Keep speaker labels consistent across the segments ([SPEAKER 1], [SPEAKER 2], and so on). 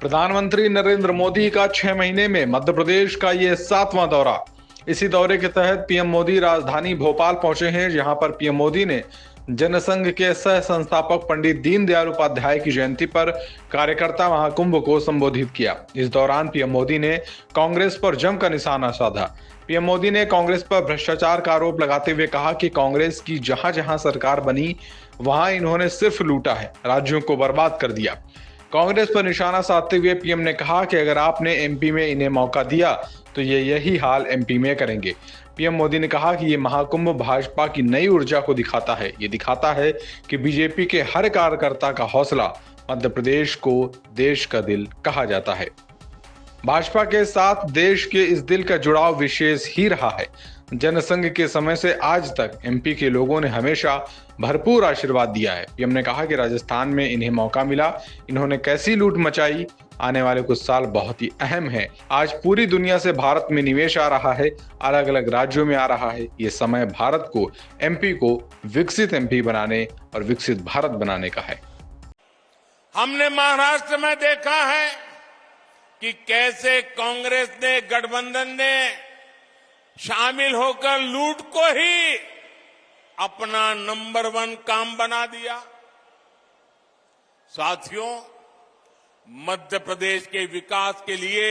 [SPEAKER 1] प्रधानमंत्री नरेंद्र मोदी का 6 महीने में मध्य प्रदेश का ये 7वां दौरा। इसी दौरे के तहत पीएम मोदी राजधानी भोपाल पहुंचे हैं, जहां पर पीएम मोदी ने जनसंघ के सह संस्थापक पंडित दीनदयाल उपाध्याय की जयंती पर कार्यकर्ता महाकुंभ को संबोधित किया। इस दौरान पीएम मोदी ने कांग्रेस पर जमकर निशाना साधा। पीएम मोदी ने कांग्रेस पर भ्रष्टाचार का आरोप लगाते हुए कहा कि कांग्रेस की जहां जहां सरकार बनी वहां इन्होंने सिर्फ लूटा है, राज्यों को बर्बाद कर दिया। कांग्रेस पर निशाना साधते हुए पीएम ने कहा कि अगर आपने एमपी में इन्हें मौका दिया तो ये यही हाल एमपी में करेंगे। पीएम मोदी ने कहा कि ये महाकुंभ भाजपा की नई ऊर्जा को दिखाता है। ये दिखाता है कि बीजेपी के हर कार्यकर्ता का हौसला मध्य प्रदेश को देश का दिल कहा जाता है। भाजपा के साथ देश के इस दिल का जुड़ाव विशेष ही रहा है। जनसंघ के समय से आज तक एमपी के लोगों ने हमेशा भरपूर आशीर्वाद दिया है। पीएम ने कहा कि राजस्थान में इन्हें मौका मिला, इन्होंने कैसी लूट मचाई। आने वाले कुछ साल बहुत ही अहम है। आज पूरी दुनिया से भारत में निवेश आ रहा है, अलग अलग राज्यों में आ रहा है। ये समय भारत को, एमपी को विकसित एमपी बनाने और विकसित भारत बनाने का है।
[SPEAKER 2] हमने महाराष्ट्र में देखा है कि कैसे कांग्रेस ने, गठबंधन ने शामिल होकर लूट को ही अपना नंबर 1 काम बना दिया। साथियों, मध्य प्रदेश के विकास के लिए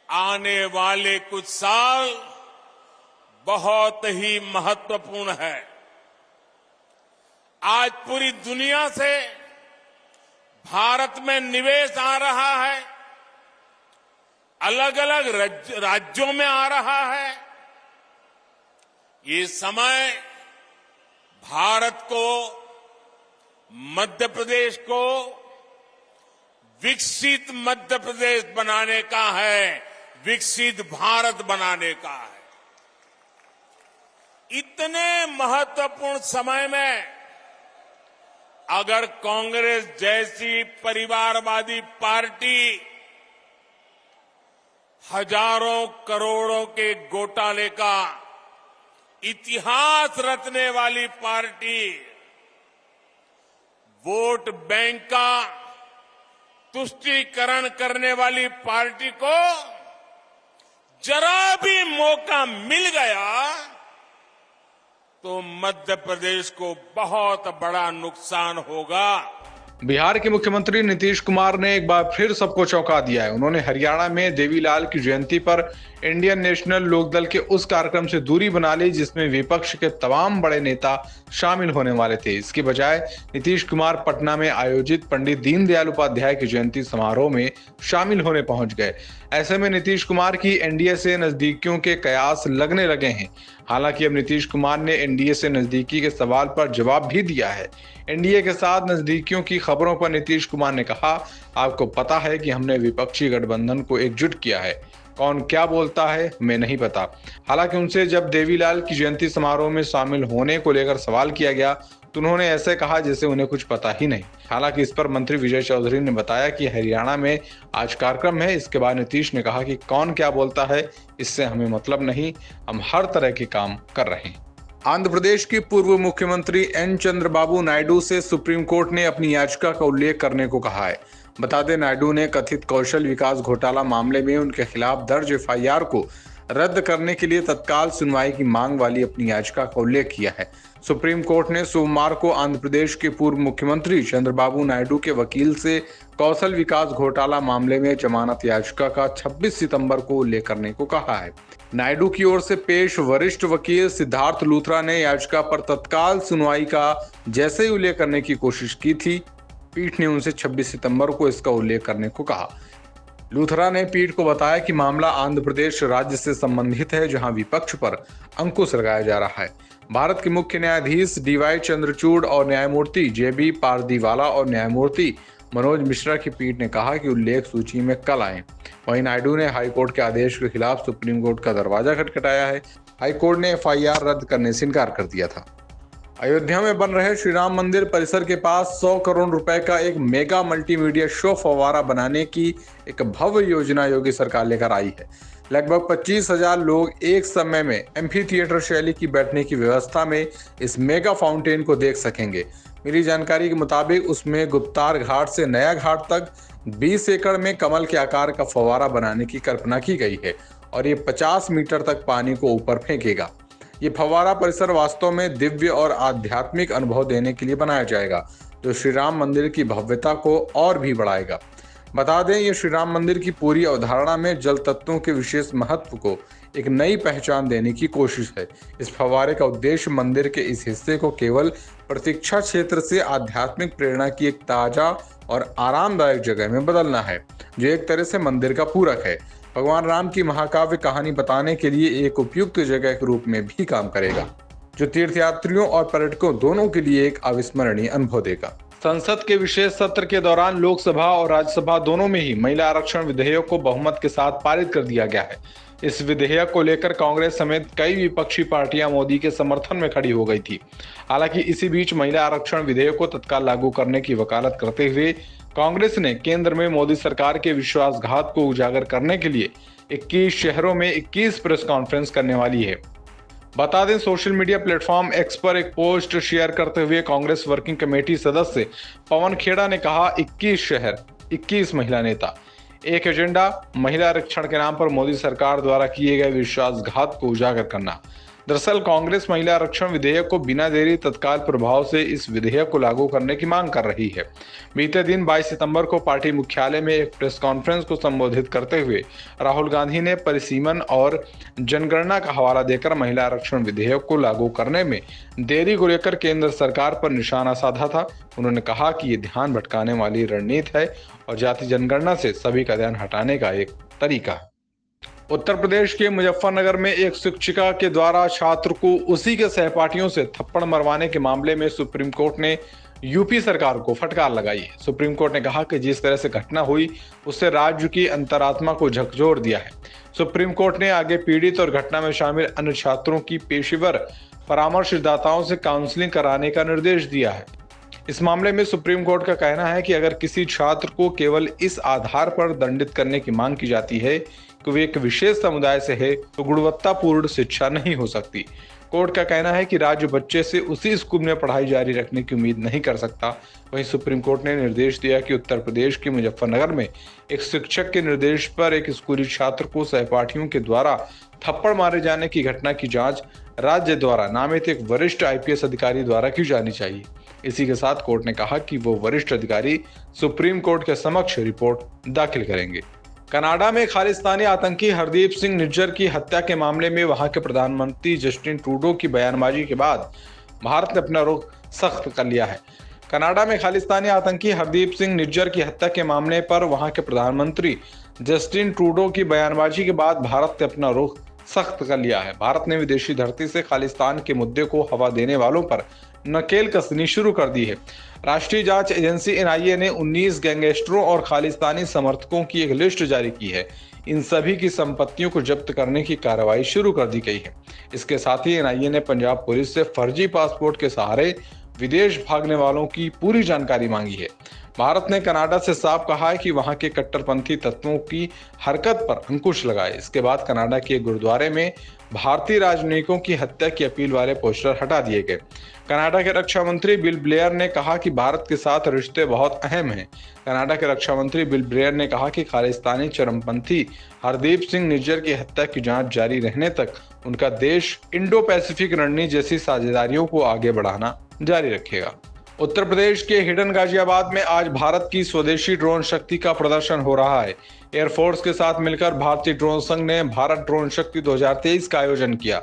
[SPEAKER 2] आने वाले कुछ साल बहुत ही महत्वपूर्ण है। आज पूरी दुनिया से भारत में निवेश आ रहा है, अलग अलग राज्यों में आ रहा है। ये समय भारत को, मध्य प्रदेश को विकसित मध्य प्रदेश बनाने का है, विकसित भारत बनाने का है। इतने महत्वपूर्ण समय में अगर कांग्रेस जैसी परिवारवादी पार्टी हजारों करोड़ों के घोटाले का इतिहास रचने वाली पार्टी, वोट बैंक का तुष्टीकरण करने वाली पार्टी को जरा भी मौका मिल गया तो मध्य प्रदेश को बहुत बड़ा नुकसान होगा।
[SPEAKER 1] बिहार के मुख्यमंत्री नीतीश कुमार ने एक बार फिर सबको चौंका दिया है। उन्होंने हरियाणा में देवीलाल की जयंती पर इंडियन नेशनल लोकदल के उस कार्यक्रम से दूरी बना ली जिसमें विपक्ष के तमाम बड़े नेता शामिल होने वाले थे। इसके बजाय नीतीश कुमार पटना में आयोजित पंडित दीनदयाल उपाध्याय की जयंती समारोह में शामिल होने पहुंच गए। ऐसे में नीतीश कुमार की एनडीए से नजदीकियों के कयास लगने लगे हैं। हालांकि अब नीतीश कुमार ने एनडीए से नजदीकी के सवाल पर जवाब भी दिया है। एनडीए के साथ नजदीकियों की खबरों पर नीतीश कुमार ने कहा, आपको पता है कि हमने विपक्षी गठबंधन को एकजुट किया है। कौन क्या बोलता है हमें नहीं पता। हालांकि उनसे जब देवीलाल की जयंती समारोह में शामिल होने को लेकर सवाल किया गया तो उन्होंने ऐसे कहा जैसे उन्हें कुछ पता ही नहीं। हालांकि इस पर मंत्री विजय चौधरी ने बताया कि हरियाणा में आज कार्यक्रम है। इसके बाद नीतीश ने कहा कि कौन क्या बोलता है इससे हमें मतलब नहीं, हम हर तरह के काम कर रहे हैं। आंध्र प्रदेश के पूर्व मुख्यमंत्री एन चंद्रबाबू नायडू से सुप्रीम कोर्ट ने अपनी याचिका का उल्लेख करने को कहा है। बता दें, नायडू ने कथित कौशल विकास घोटाला मामले में उनके खिलाफ दर्ज एफआईआर को रद्द करने के लिए तत्काल सुनवाई की मांग वाली अपनी याचिका का उल्लेख किया है। सुप्रीम कोर्ट ने सोमवार को आंध्र प्रदेश के पूर्व मुख्यमंत्री चंद्रबाबू नायडू के वकील से कौशल विकास घोटाला मामले में जमानत याचिका का 26 सितंबर को उल्लेख करने को कहा है। नायडू की ओर से पेश वरिष्ठ वकील सिद्धार्थ लूथरा ने याचिका पर तत्काल सुनवाई का जैसे ही उल्लेख करने की कोशिश की थी, पीठ ने उनसे 26 सितंबर को इसका उल्लेख करने को कहा। लूथरा ने पीठ को बताया कि मामला आंध्र प्रदेश राज्य से संबंधित है, जहां विपक्ष पर अंकुश लगाया जा रहा है। भारत के मुख्य न्यायाधीश डीवाई चंद्रचूड़ और न्यायमूर्ति जेबी पारदीवाला और न्यायमूर्ति मनोज मिश्रा की पीठ ने कहा कि उल्लेख सूची में कल आए। वहीं नायडू ने हाईकोर्ट के आदेश के खिलाफ सुप्रीम कोर्ट का दरवाजा खटखटाया है। हाईकोर्ट ने एफआईआर रद्द करने से इनकार कर दिया था। अयोध्या में बन रहे श्री राम मंदिर परिसर के पास 100 करोड़ रुपए का एक मेगा मल्टीमीडिया शो फव्वारा बनाने की एक भव्य योजना योगी सरकार लेकर आई है। लगभग 25,000 लोग एक समय में एम्फी थिएटर शैली की बैठने की व्यवस्था में इस मेगा फाउंटेन को देख सकेंगे। मिली जानकारी के मुताबिक उसमें गुप्तार घाट से नया घाट तक 20 एकड़ में कमल के आकार का फव्वारा बनाने की कल्पना की गई है और ये 50 मीटर तक पानी को ऊपर फेंकेगा। ये फव्वारा परिसर वास्तव में दिव्य और आध्यात्मिक अनुभव देने के लिए बनाया जाएगा, जो श्री राम मंदिर की भव्यता को और भी बढ़ाएगा। बता दें, ये श्री राम मंदिर की पूरी अवधारणा में जल तत्वों के विशेष महत्व को एक नई पहचान देने की कोशिश है। इस फव्वारे का उद्देश्य मंदिर के इस हिस्से को केवल प्रतीक्षा क्षेत्र से आध्यात्मिक प्रेरणा की एक ताजा और आरामदायक जगह में बदलना है, जो एक तरह से मंदिर का पूरक है। भगवान राम की महाकाव्य कहानी बताने के लिए एक उपयुक्त जगह के रूप में भी काम करेगा, जो तीर्थयात्रियों और पर्यटकों दोनों के लिए एक अविस्मरणीय अनुभव देगा। संसद के विशेष सत्र के दौरान लोकसभा और राज्यसभा दोनों में ही महिला आरक्षण विधेयक को बहुमत के साथ पारित कर दिया गया है। इस विधेयक को लेकर कांग्रेस समेत कई विपक्षी पार्टियां मोदी के समर्थन में खड़ी हो गई थी। हालांकि इसी बीच महिला आरक्षण विधेयक को तत्काल लागू करने की वकालत करते हुए कांग्रेस ने केंद्र में मोदी सरकार के विश्वासघात को उजागर करने के लिए 21 शहरों में 21 प्रेस कॉन्फ्रेंस करने वाली है। बता दें, सोशल मीडिया प्लेटफॉर्म एक्स पर एक पोस्ट शेयर करते हुए कांग्रेस वर्किंग कमेटी सदस्य पवन खेड़ा ने कहा, 21 शहर 21 महिला नेता, एक एजेंडा, महिला आरक्षण के नाम पर मोदी सरकार द्वारा किए गए विश्वासघात को उजागर करना। दरअसल कांग्रेस महिला आरक्षण विधेयक को बिना देरी तत्काल प्रभाव से इस विधेयक को लागू करने की मांग कर रही है। बीते दिन 22 सितंबर को पार्टी मुख्यालय में एक प्रेस कॉन्फ्रेंस को संबोधित करते हुए राहुल गांधी ने परिसीमन और जनगणना का हवाला देकर महिला आरक्षण विधेयक को लागू करने में देरी को लेकर केंद्र सरकार पर निशाना साधा था। उन्होंने कहा कि ये ध्यान भटकाने वाली रणनीति है और जाति जनगणना से सभी का ध्यान हटाने का एक तरीका है। उत्तर प्रदेश के मुजफ्फरनगर में एक शिक्षिका के द्वारा छात्र को उसी के सहपाठियों से थप्पड़ मरवाने के मामले में सुप्रीम कोर्ट ने यूपी सरकार को फटकार लगाई है। सुप्रीम कोर्ट ने कहा कि जिस तरह से घटना हुई उससे राज्य की अंतरात्मा को झकझोर दिया है। सुप्रीम कोर्ट ने आगे पीड़ित और घटना में शामिल अन्य छात्रों की पेशेवर परामर्शदाताओं से काउंसलिंग कराने का निर्देश दिया है। इस मामले में सुप्रीम कोर्ट का कहना है कि अगर किसी छात्र को केवल इस आधार पर दंडित करने की मांग की जाती है कि वे एक विशेष समुदाय से है, तो गुणवत्तापूर्ण शिक्षा नहीं हो सकती। कोर्ट का कहना है कि राज्य बच्चे से उसी स्कूल में पढ़ाई जारी रखने की उम्मीद नहीं कर सकता। वहीं सुप्रीम कोर्ट ने निर्देश दिया कि उत्तर प्रदेश के मुजफ्फरनगर में एक शिक्षक के निर्देश पर एक स्कूली छात्र को सहपाठियों के द्वारा थप्पड़ मारे जाने की घटना की जांच राज्य द्वारा नामित एक वरिष्ठ आईपीएस अधिकारी द्वारा की जानी चाहिए। इसी के साथ कोर्ट ने कहा कि वो वरिष्ठ अधिकारी सुप्रीम कोर्ट के समक्ष रिपोर्ट दाखिल करेंगे। कनाडा में खालिस्तानी आतंकी हरदीप सिंह निज्जर की हत्या के मामले में वहां के प्रधानमंत्री जस्टिन ट्रूडो की बयानबाजी के बाद भारत ने अपना रुख सख्त कर लिया है। कनाडा में खालिस्तानी आतंकी हरदीप सिंह निज्जर की हत्या के मामले पर वहां के प्रधानमंत्री जस्टिन ट्रूडो की बयानबाजी के बाद भारत ने अपना रुख सख्त कर लिया है। भारत ने विदेशी धरती से खालिस्तान के मुद्दे को हवा देने वालों पर नकेल कसनी शुरू कर दी है। राष्ट्रीय जांच एजेंसी एनआईए ने 19 गैंगस्टरों और खालिस्तानी समर्थकों की एक लिस्ट जारी की है। इन सभी की संपत्तियों को जब्त करने की कार्रवाई शुरू कर दी गई है। इसके साथ ही एनआईए ने पंजाब पुलिस से फर्जी पासपोर्ट के सहारे विदेश भागने वालों की पूरी जानकारी मांगी है। भारत ने कनाडा से साफ कहा है कि वहां के कट्टरपंथी तत्वों की हरकत पर अंकुश लगाए। इसके बाद कनाडा के गुरुद्वारे में भारतीय राजनयिकों की हत्या की अपील वाले पोस्टर हटा दिए गए। कनाडा के रक्षा मंत्री बिल ब्लेयर ने कहा कि भारत के साथ रिश्ते बहुत अहम हैं। कनाडा के रक्षा मंत्री बिल ब्लेयर ने कहा कि खालिस्तानी चरमपंथी हरदीप सिंह निज्जर की हत्या की जांच जारी रहने तक उनका देश इंडो पैसिफिक रणनीति जैसी साझेदारियों को आगे बढ़ाना जारी रखेगा। उत्तर प्रदेश के हिडन गाजियाबाद में आज भारत की स्वदेशी ड्रोन शक्ति का प्रदर्शन हो रहा है। एयरफोर्स के साथ मिलकर भारतीय ड्रोन संघ ने भारत ड्रोन शक्ति 2023 का आयोजन किया।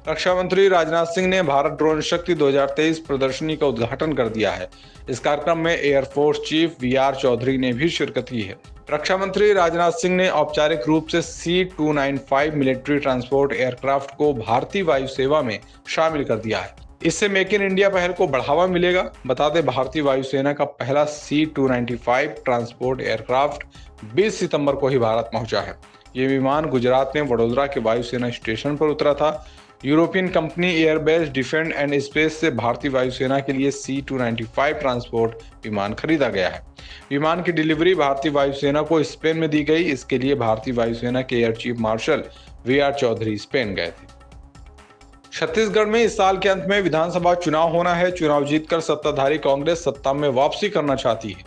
[SPEAKER 1] रक्षा मंत्री राजनाथ सिंह ने भारत ड्रोन शक्ति 2023 प्रदर्शनी का उद्घाटन कर दिया है। इस कार्यक्रम में एयरफोर्स चीफ वीआर चौधरी ने भी शिरकत की है। रक्षा मंत्री राजनाथ सिंह ने औपचारिक रूप से C-295 मिलिट्री ट्रांसपोर्ट एयरक्राफ्ट को भारतीय वायु सेवा में शामिल कर दिया है। इससे मेक इन इंडिया पहल को बढ़ावा मिलेगा। बता दें, भारतीय वायुसेना का पहला C-295 ट्रांसपोर्ट एयरक्राफ्ट 20 सितंबर को ही भारत पहुंचा है। ये विमान गुजरात में वडोदरा के वायुसेना स्टेशन पर उतरा था। European company airbase defence and space से भारतीय वायुसेना के लिए C-295 ट्रांसपोर्ट विमान खरीदा गया है। विमान की डिलीवरी भारतीय वायुसेना को स्पेन में दी गई। इसके लिए भारतीय वायुसेना के air chief marshal VR Chaudhary Spain गए थे। छत्तीसगढ़ में इस साल के अंत में विधानसभा चुनाव होना है। चुनाव जीतकर सत्ताधारी कांग्रेस सत्ता में वापसी करना चाहती है।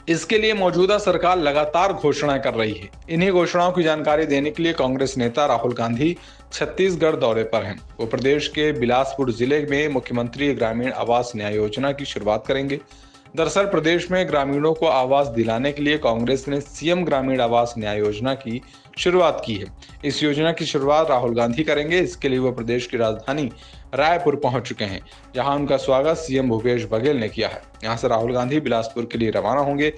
[SPEAKER 1] इसके लिए मौजूदा सरकार लगातार घोषणाएं कर रही है। इन्हीं घोषणाओं की जानकारी देने के लिए कांग्रेस नेता राहुल गांधी छत्तीसगढ़ दौरे पर हैं। वो प्रदेश के बिलासपुर जिले में मुख्यमंत्री ग्रामीण आवास न्याय योजना की शुरुआत करेंगे। दरअसल प्रदेश में ग्रामीणों को आवास दिलाने के लिए कांग्रेस ने सीएम ग्रामीण आवास न्याय योजना की शुरुआत की है। इस योजना की शुरुआत राहुल गांधी करेंगे। इसके लिए वो प्रदेश की राजधानी रायपुर पहुंच चुके हैं, जहां उनका स्वागत सीएम भूपेश बघेल ने किया है। यहां से राहुल गांधी बिलासपुर के लिए रवाना होंगे।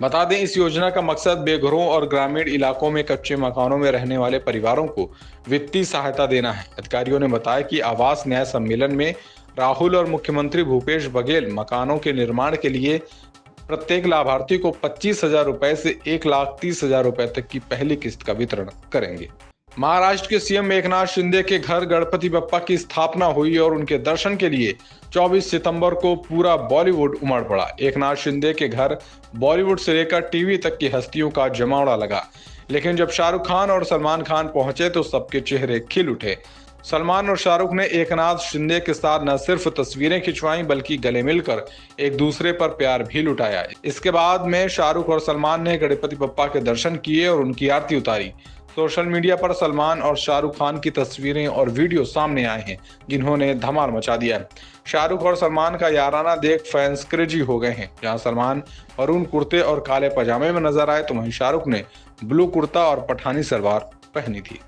[SPEAKER 1] बता दें, इस योजना का मकसद बेघरों और ग्रामीण इलाकों में कच्चे मकानों में रहने वाले परिवारों को वित्तीय सहायता देना है। अधिकारियों ने बताया कि आवास न्याय सम्मेलन में राहुल और मुख्यमंत्री भूपेश बघेल मकानों के निर्माण के लिए प्रत्येक लाभार्थी को 25,000 रुपए से 1,30,000 रुपए तक की पहली किस्त का वितरण करेंगे। महाराष्ट्र के सीएम एकनाथ शिंदे के घर गणपति बप्पा की स्थापना हुई और उनके दर्शन के लिए 24 सितंबर को पूरा बॉलीवुड उमड़ पड़ा। एकनाथ शिंदे के घर बॉलीवुड से लेकर टीवी तक की हस्तियों का जमावड़ा लगा, लेकिन जब शाहरुख खान और सलमान खान पहुंचे तो सबके चेहरे खिल उठे। सलमान और शाहरुख ने एकनाथ शिंदे के साथ न सिर्फ तस्वीरें खिंचवाई बल्कि गले मिलकर एक दूसरे पर प्यार भी लुटाया। इसके बाद में शाहरुख और सलमान ने गणपति बप्पा के दर्शन किए और उनकी आरती उतारी। सोशल मीडिया पर सलमान और शाहरुख खान की तस्वीरें और वीडियो सामने आए हैं, जिन्होंने धमाल मचा दिया। शाहरुख और सलमान का याराना देख फैंस क्रेजी हो गए हैं। जहां सलमान मरून कुर्ते और काले पजामे में नजर आए तो वहीं शाहरुख ने ब्लू कुर्ता और पठानी सलवार पहनी थी।